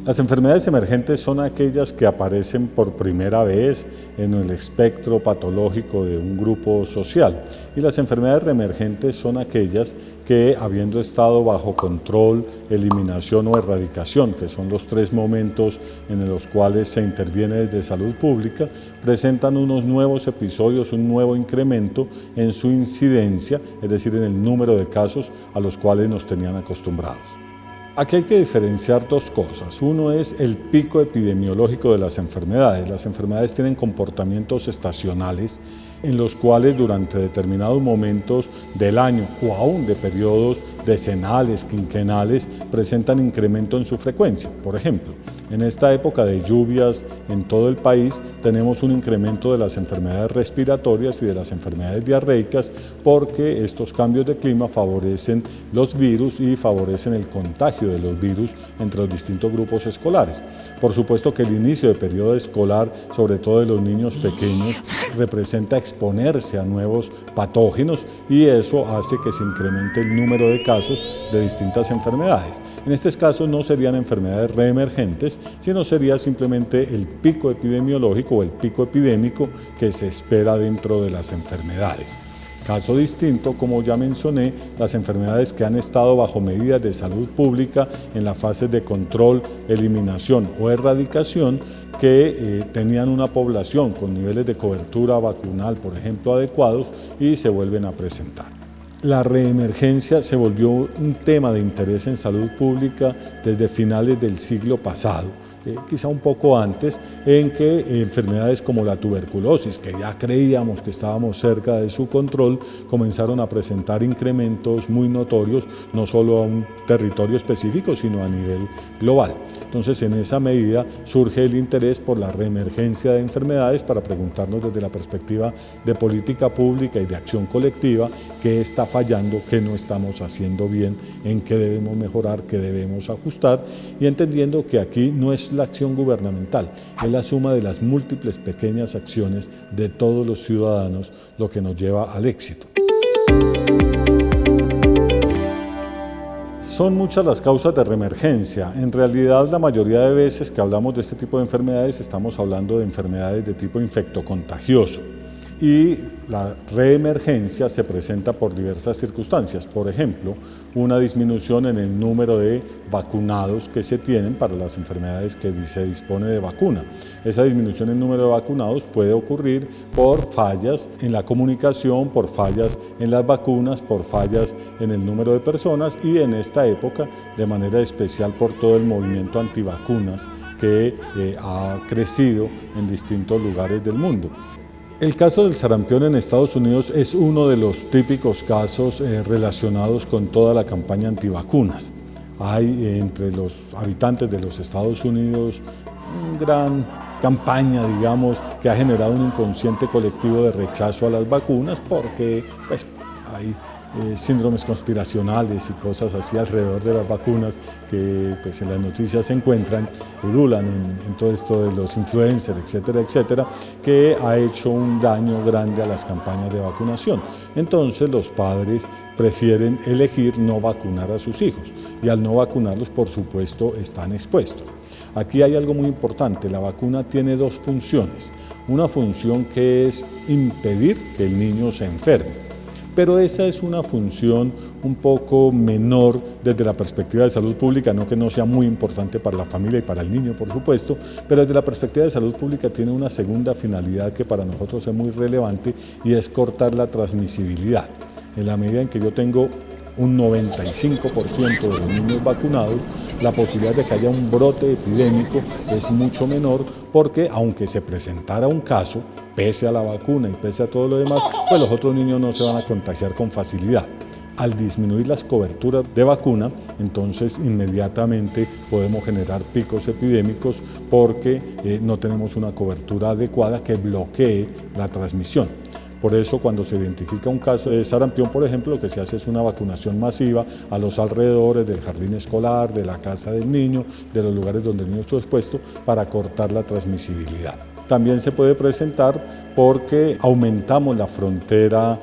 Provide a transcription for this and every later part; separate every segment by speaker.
Speaker 1: Las enfermedades emergentes son aquellas que aparecen por primera vez en el espectro patológico de un grupo social, y las enfermedades reemergentes son aquellas que, habiendo estado bajo control, eliminación o erradicación, que son los tres momentos en los cuales se interviene desde salud pública, presentan unos nuevos episodios, un nuevo incremento en su incidencia, es decir, en el número de casos a los cuales nos tenían acostumbrados. Aquí hay que diferenciar dos cosas. Uno es el pico epidemiológico de las enfermedades. Las enfermedades tienen comportamientos estacionales en los cuales durante determinados momentos del año o aún de periodos decenales, quinquenales, presentan incremento en su frecuencia. Por ejemplo, en esta época de lluvias en todo el país tenemos un incremento de las enfermedades respiratorias y de las enfermedades diarreicas porque estos cambios de clima favorecen los virus y favorecen el contagio de los virus entre los distintos grupos escolares. Por supuesto que el inicio de periodo escolar, sobre todo de los niños pequeños, representa exponerse a nuevos patógenos y eso hace que se incremente el número de casos de distintas enfermedades. En estos casos no serían enfermedades reemergentes, sino sería simplemente el pico epidemiológico o el pico epidémico que se espera dentro de las enfermedades. Caso distinto, como ya mencioné, las enfermedades que han estado bajo medidas de salud pública en las fases de control, eliminación o erradicación, que tenían una población con niveles de cobertura vacunal, por ejemplo, adecuados y se vuelven a presentar. La reemergencia se volvió un tema de interés en salud pública desde finales del siglo pasado, quizá un poco antes, en que enfermedades como la tuberculosis, que ya creíamos que estábamos cerca de su control, comenzaron a presentar incrementos muy notorios, no solo a un territorio específico, sino a nivel global. Entonces, en esa medida surge el interés por la reemergencia de enfermedades para preguntarnos desde la perspectiva de política pública y de acción colectiva qué está fallando, qué no estamos haciendo bien, en qué debemos mejorar, qué debemos ajustar, y entendiendo que aquí no es la acción gubernamental, es la suma de las múltiples pequeñas acciones de todos los ciudadanos lo que nos lleva al éxito. Son muchas las causas de reemergencia. En realidad, la mayoría de veces que hablamos de este tipo de enfermedades, estamos hablando de enfermedades de tipo infectocontagioso. Y la reemergencia se presenta por diversas circunstancias. Por ejemplo, una disminución en el número de vacunados que se tienen para las enfermedades que se dispone de vacuna. Esa disminución en el número de vacunados puede ocurrir por fallas en la comunicación, por fallas en las vacunas, por fallas en el número de personas y en esta época de manera especial por todo el movimiento antivacunas que ha crecido en distintos lugares del mundo. El caso del sarampión en Estados Unidos es uno de los típicos casos relacionados con toda la campaña antivacunas. Hay entre los habitantes de los Estados Unidos una gran campaña, digamos, que ha generado un inconsciente colectivo de rechazo a las vacunas porque hay síndromes conspiracionales y cosas así alrededor de las vacunas que en las noticias se encuentran, pululan en todo esto de los influencers, etcétera, etcétera, que ha hecho un daño grande a las campañas de vacunación. Entonces los padres prefieren elegir no vacunar a sus hijos y al no vacunarlos, por supuesto, están expuestos. Aquí hay algo muy importante, la vacuna tiene dos funciones. Una función que es impedir que el niño se enferme. Pero esa es una función un poco menor desde la perspectiva de salud pública, no que no sea muy importante para la familia y para el niño, por supuesto, pero desde la perspectiva de salud pública tiene una segunda finalidad que para nosotros es muy relevante y es cortar la transmisibilidad. En la medida en que yo tengo un 95% de los niños vacunados, la posibilidad de que haya un brote epidémico es mucho menor porque aunque se presentara un caso, pese a la vacuna y pese a todo lo demás, pues los otros niños no se van a contagiar con facilidad. Al disminuir las coberturas de vacuna, entonces inmediatamente podemos generar picos epidémicos porque no tenemos una cobertura adecuada que bloquee la transmisión. Por eso, cuando se identifica un caso de sarampión, por ejemplo, lo que se hace es una vacunación masiva a los alrededores del jardín escolar, de la casa del niño, de los lugares donde el niño está expuesto, para cortar la transmisibilidad. También se puede presentar porque aumentamos la frontera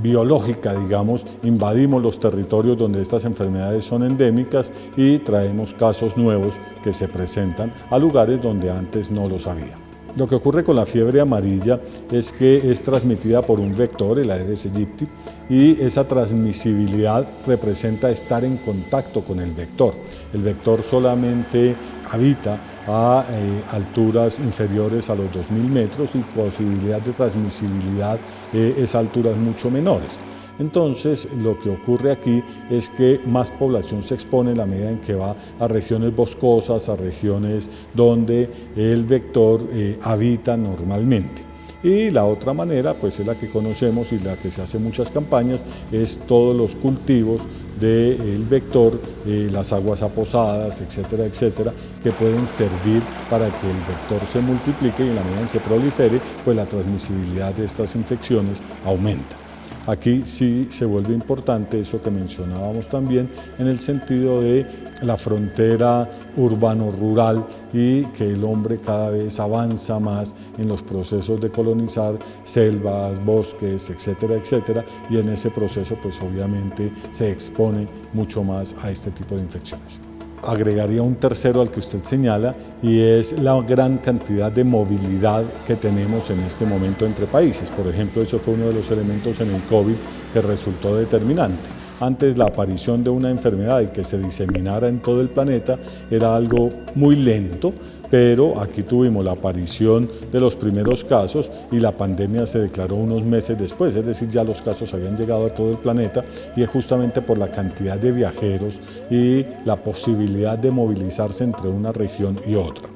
Speaker 1: biológica, digamos, invadimos los territorios donde estas enfermedades son endémicas y traemos casos nuevos que se presentan a lugares donde antes no los había. Lo que ocurre con la fiebre amarilla es que es transmitida por un vector, el Aedes aegypti, y esa transmisibilidad representa estar en contacto con el vector. El vector solamente habita a alturas inferiores a los 2000 metros y posibilidad de transmisibilidad es a alturas mucho menores. Entonces, lo que ocurre aquí es que más población se expone en la medida en que va a regiones boscosas, a regiones donde el vector habita normalmente. Y la otra manera, pues es la que conocemos y la que se hace muchas campañas, es todos los cultivos del vector, las aguas aposadas, etcétera, etcétera, que pueden servir para que el vector se multiplique y en la medida en que prolifere, pues la transmisibilidad de estas infecciones aumenta. Aquí sí se vuelve importante eso que mencionábamos también en el sentido de la frontera urbano-rural y que el hombre cada vez avanza más en los procesos de colonizar selvas, bosques, etcétera, etcétera, y en ese proceso pues obviamente se expone mucho más a este tipo de infecciones. Agregaría un tercero al que usted señala y es la gran cantidad de movilidad que tenemos en este momento entre países. Por ejemplo, eso fue uno de los elementos en el COVID que resultó determinante. Antes la aparición de una enfermedad y que se diseminara en todo el planeta era algo muy lento, pero aquí tuvimos la aparición de los primeros casos y la pandemia se declaró unos meses después, es decir, ya los casos habían llegado a todo el planeta y es justamente por la cantidad de viajeros y la posibilidad de movilizarse entre una región y otra.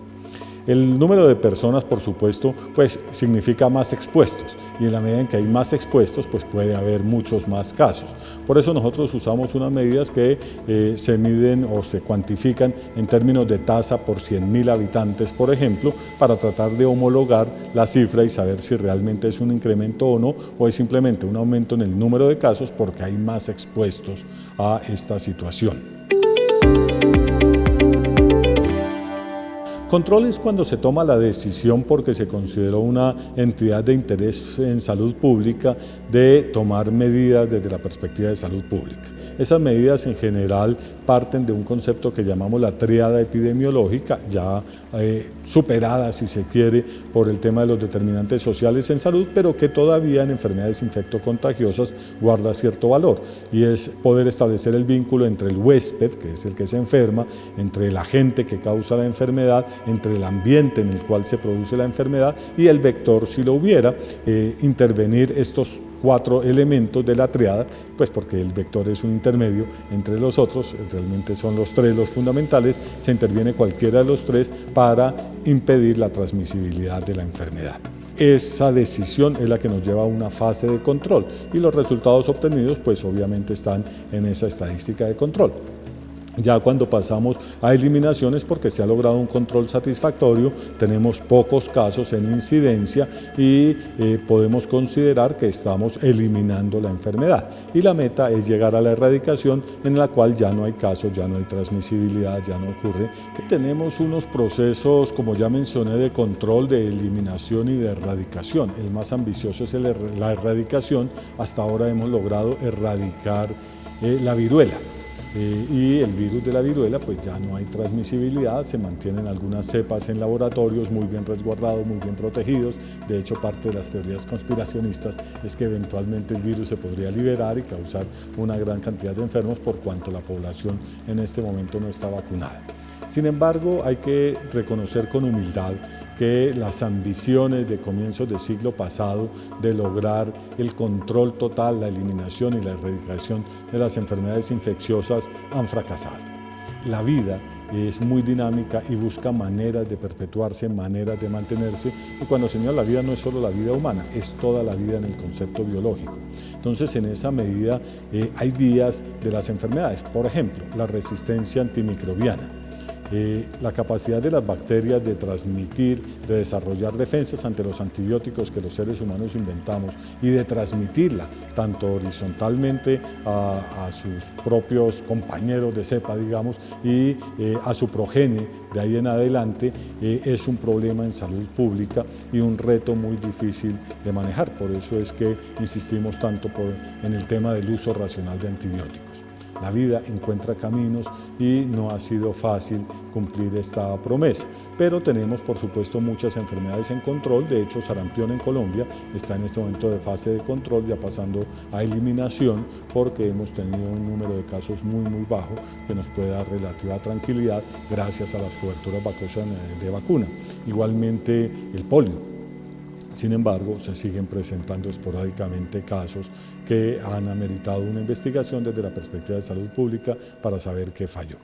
Speaker 1: El número de personas, por supuesto, pues significa más expuestos y en la medida en que hay más expuestos, pues puede haber muchos más casos. Por eso nosotros usamos unas medidas que se miden o se cuantifican en términos de tasa por 100.000 habitantes, por ejemplo, para tratar de homologar la cifra y saber si realmente es un incremento o no, o es simplemente un aumento en el número de casos porque hay más expuestos a esta situación. Control es cuando se toma la decisión porque se consideró una entidad de interés en salud pública de tomar medidas desde la perspectiva de salud pública. Esas medidas en general parten de un concepto que llamamos la tríada epidemiológica, ya superada si se quiere por el tema de los determinantes sociales en salud, pero que todavía en enfermedades infectocontagiosas guarda cierto valor y es poder establecer el vínculo entre el huésped, que es el que se enferma, entre el agente que causa la enfermedad, entre el ambiente en el cual se produce la enfermedad y el vector si lo hubiera, intervenir estos 4 elementos de la triada, pues porque el vector es un intermedio entre los otros, realmente son los 3 los fundamentales, se interviene cualquiera de los 3 para impedir la transmisibilidad de la enfermedad. Esa decisión es la que nos lleva a una fase de control y los resultados obtenidos pues obviamente están en esa estadística de control. Ya cuando pasamos a eliminaciones porque se ha logrado un control satisfactorio, tenemos pocos casos en incidencia y podemos considerar que estamos eliminando la enfermedad. Y la meta es llegar a la erradicación en la cual ya no hay casos, ya no hay transmisibilidad, ya no ocurre. Tenemos unos procesos, como ya mencioné, de control, de eliminación y de erradicación. El más ambicioso es la erradicación. Hasta ahora hemos logrado erradicar la viruela. Y el virus de la viruela pues ya no hay transmisibilidad, se mantienen algunas cepas en laboratorios muy bien resguardados, muy bien protegidos. De hecho, parte de las teorías conspiracionistas es que eventualmente el virus se podría liberar y causar una gran cantidad de enfermos por cuanto la población en este momento no está vacunada. Sin embargo, hay que reconocer con humildad que las ambiciones de comienzos del siglo pasado de lograr el control total, la eliminación y la erradicación de las enfermedades infecciosas han fracasado. La vida es muy dinámica y busca maneras de perpetuarse, maneras de mantenerse, y cuando señalo la vida no es solo la vida humana, es toda la vida en el concepto biológico. Entonces, en esa medida hay días de las enfermedades, por ejemplo, la resistencia antimicrobiana. La capacidad de las bacterias de transmitir, de desarrollar defensas ante los antibióticos que los seres humanos inventamos y de transmitirla tanto horizontalmente a sus propios compañeros de cepa, digamos, y a su progenie de ahí en adelante, es un problema en salud pública y un reto muy difícil de manejar. Por eso es que insistimos tanto en el tema del uso racional de antibióticos. La vida encuentra caminos y no ha sido fácil cumplir esta promesa, pero tenemos por supuesto muchas enfermedades en control. De hecho, sarampión en Colombia está en este momento de fase de control, ya pasando a eliminación, porque hemos tenido un número de casos muy bajo que nos puede dar relativa tranquilidad gracias a las coberturas de vacuna. Igualmente el polio. Sin embargo, se siguen presentando esporádicamente casos que han ameritado una investigación desde la perspectiva de salud pública para saber qué falló.